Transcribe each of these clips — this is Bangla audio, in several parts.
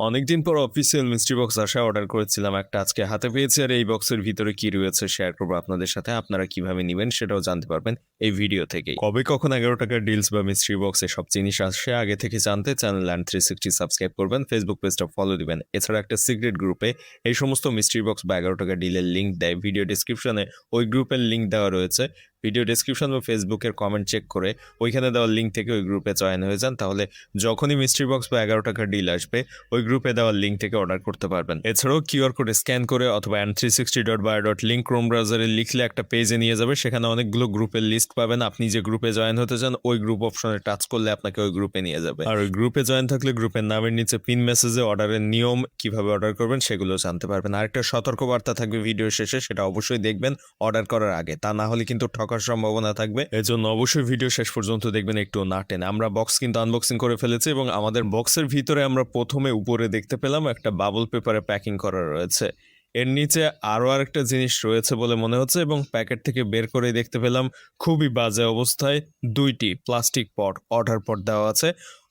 অনেকদিন পর অফিসিয়াল মিস্ট্রি বক্স আসা অর্ডার করেছিলাম একটা, আজকে হাতে পেয়েছি। আর এই বক্সের ভিতরে কি রয়েছে শেয়ার করবো আপনাদের সাথে। আপনারা কিভাবে নেবেন সেটাও জানতে পারবেন এই ভিডিও থেকে। কবে কখন 11 টাকার ডিলস বা মিস্ট্রি বক্সে সব জিনিস আসে আগে থেকে জানতে চ্যানেল ল্যান্ড 360 সাবস্ক্রাইব করবেন, ফেসবুক পেজটা ফলো দিবেন। এছাড়া একটা সিক্রেট গ্রুপে এই সমস্ত মিস্ট্রি বক্স বা 11 টাকা ডিলের লিঙ্ক দেয়, ভিডিও ডিসক্রিপশনে ওই গ্রুপের লিঙ্ক দেওয়া রয়েছে। ভিডিও ডিসক্রিপশন বা ফেসবুকের কমেন্ট চেক করে ওইখানে দেওয়া লিঙ্ক থেকে ওই গ্রুপে জয়েন হয়ে যান, তাহলে যখনই মিস্ট্রি বক্স বা 11 টাকার ডিল আসবে ওই গ্রুপে দেওয়া লিঙ্ক থেকে অর্ডার করতে পারবেন। এছাড়াও কিউআর কোড স্ক্যান করে অথবা and360.bio.link ক্রোম ব্রাউজারে লিখলে একটা পেজে নিয়ে যাবে, সেখানে অনেকগুলো গ্রুপের লিস্ট পাবেন। আপনি যে গ্রুপে জয়েন হতে চান ওই গ্রুপ অপশনে টাচ করলে আপনাকে ওই গ্রুপে নিয়ে যাবে। আর ওই গ্রুপে জয়েন থাকলে গ্রুপের নামের নিচে পিন মেসেজে অর্ডারের নিয়ম, কিভাবে অর্ডার করবেন সেগুলো জানতে পারবেন। আরেকটা সতর্কবার্তা থাকবে ভিডিও শেষে, সেটা অবশ্যই দেখবেন অর্ডার করার আগে, তা না হলে কিন্তু ঠকার সম্ভাবনা থাকবে। এজন্য অবশ্যই ভিডিও শেষ পর্যন্ত দেখবেন, একটু না টেনে। আমরা বক্স কিন্তু আনবক্সিং করে ফেলেছি এবং আমাদের বক্সের ভিতরে আমরা প্রথমে উপরে দেখতে পেলাম একটা বাবল পেপারে প্যাকিং করা রয়েছে। এর নিচে আরও আরেকটা জিনিস রয়েছে বলে মনে হচ্ছে এবং প্যাকেট থেকে বের করে দেখতে পেলাম খুবই বাজে অবস্থায় 2টি প্লাস্টিক পট অর্ডার পট দেওয়া আছে,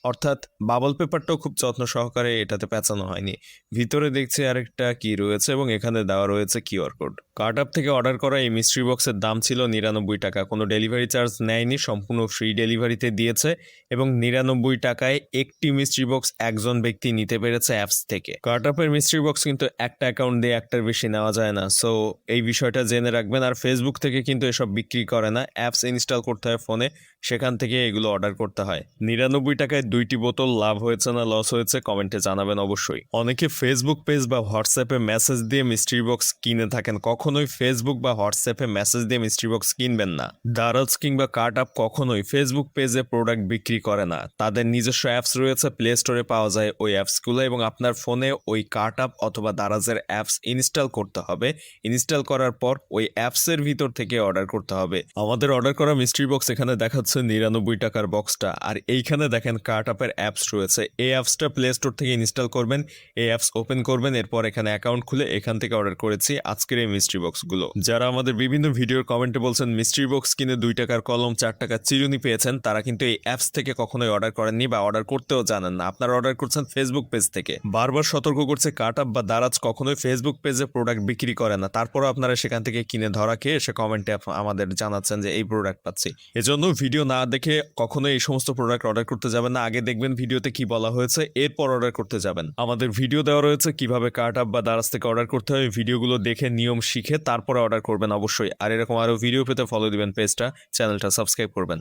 অর্থাৎ বাবল পেপারটাও খুব যত্ন সহকারে এটাতে পেঁচানো হয়নি। ভিতরে দেখছি আরেকটা কি রয়েছে এবং এখানে দেওয়া রয়েছে কিউআর কোড। কার্টআপ থেকে অর্ডার করা এই মিস্ট্রি বক্সের দাম ছিল 99 টাকা, কোনো ডেলিভারি চার্জ নেয়নি, সম্পূর্ণ ফ্রি ডেলিভারিতে দিয়েছে এবং 99 টাকায় একটি মিস্ট্রি বক্স একজন ব্যক্তি নিতে পেরেছে অ্যাপস থেকে। কার্টআপের মিস্ট্রি বক্স কিন্তু একটা অ্যাকাউন্ট দিয়ে একটার বেশি নেওয়া যায় না, সো এই বিষয়টা জেনে রাখবেন। আর ফেসবুক থেকে কিন্তু এসব বিক্রি করে না, অ্যাপস ইনস্টল করতে হয় ফোনে, সেখান থেকে এগুলো অর্ডার করতে হয়। 99 টাকায় 2টি বোতল লাভ হয়েছে না লস হয়েছে কমেন্টে জানাবেন অবশ্যই। অনেকে ফেসবুক পেজ বা হোয়াটসঅ্যাপে মেসেজ দিয়ে মিস্ট্রি বক্স কিনে থাকেন, কখনোই ফেসবুক বা হোয়াটসঅ্যাপে মেসেজ দিয়ে মিস্ট্রি বক্স কিনবেন না। দারাজ কিংবা কার্টআপ কখনোই ফেসবুক পেজে প্রোডাক্ট বিক্রি করে না, তাদের নিজস্ব অ্যাপস রয়েছে, প্লে স্টোরে পাওয়া যায় ওই অ্যাপসগুলো এবং আপনার ফোনে ওই কার্টআপ অথবা দারাজের অ্যাপস ইনস্টল করতে হবে। ইনস্টল করার পর ওই অ্যাপসের ভিতর থেকে অর্ডার করতে হবে। আমাদের অর্ডার করা মিস্ট্রি বক্স এখানে দেখাচ্ছে 99 টাকার বক্সটা, আর এইখানে দেখেন কার্টআপের অ্যাপস রয়েছে। এই অ্যাপসটা প্লে স্টোর থেকে ইনস্টল করবেন, এই অ্যাপস ওপেন করবেন, এরপর এখানে অ্যাকাউন্ট খুলে এখান থেকে অর্ডার করেছি আজকের এই মিস্ট্রি বক্সগুলো। যারা আমাদের বিভিন্ন ভিডিওর কমেন্টে বলছেন মিস্ট্রি বক্স কিনে 2 টাকার কলম 4 টাকার চিরুনি পেয়েছেন, তারা কিন্তু এই অ্যাপস থেকে কখনোই অর্ডার করেননি বা অর্ডার করতেও জানেন না, আপনারা অর্ডার করছেন ফেসবুক পেজ থেকে। বারবার সতর্ক করছে কার্টআপ বা দারাজ কখনোই ফেসবুক পেজে প্রোডাক্ট বিক্রি করে না, তারপরও আপনারা সেখান থেকে কিনে ধরা খেয়ে এসে কমেন্টে আমাদের জানাচ্ছেন যে এই প্রোডাক্ট পাচ্ছি। এজন্য ভিডিও না দেখে কখনোই এই সমস্ত প্রোডাক্ট অর্ডার করতে যাবেন না, আগে দেখবেন ভিডিওতে কি বলা হয়েছে এরপর অর্ডার করতে যাবেন। আমাদের ভিডিও দেওয়া রয়েছে কিভাবে কার্টআপ বা দারাজ থেকে অর্ডার করতে হয়, ভিডিওগুলো দেখে নিয়ম শিখে তারপরে অর্ডার করবেন অবশ্যই। আর এরকম আরও ভিডিও পেতে ফলো দিবেন পেজটা, চ্যানেলটা সাবস্ক্রাইব করবেন।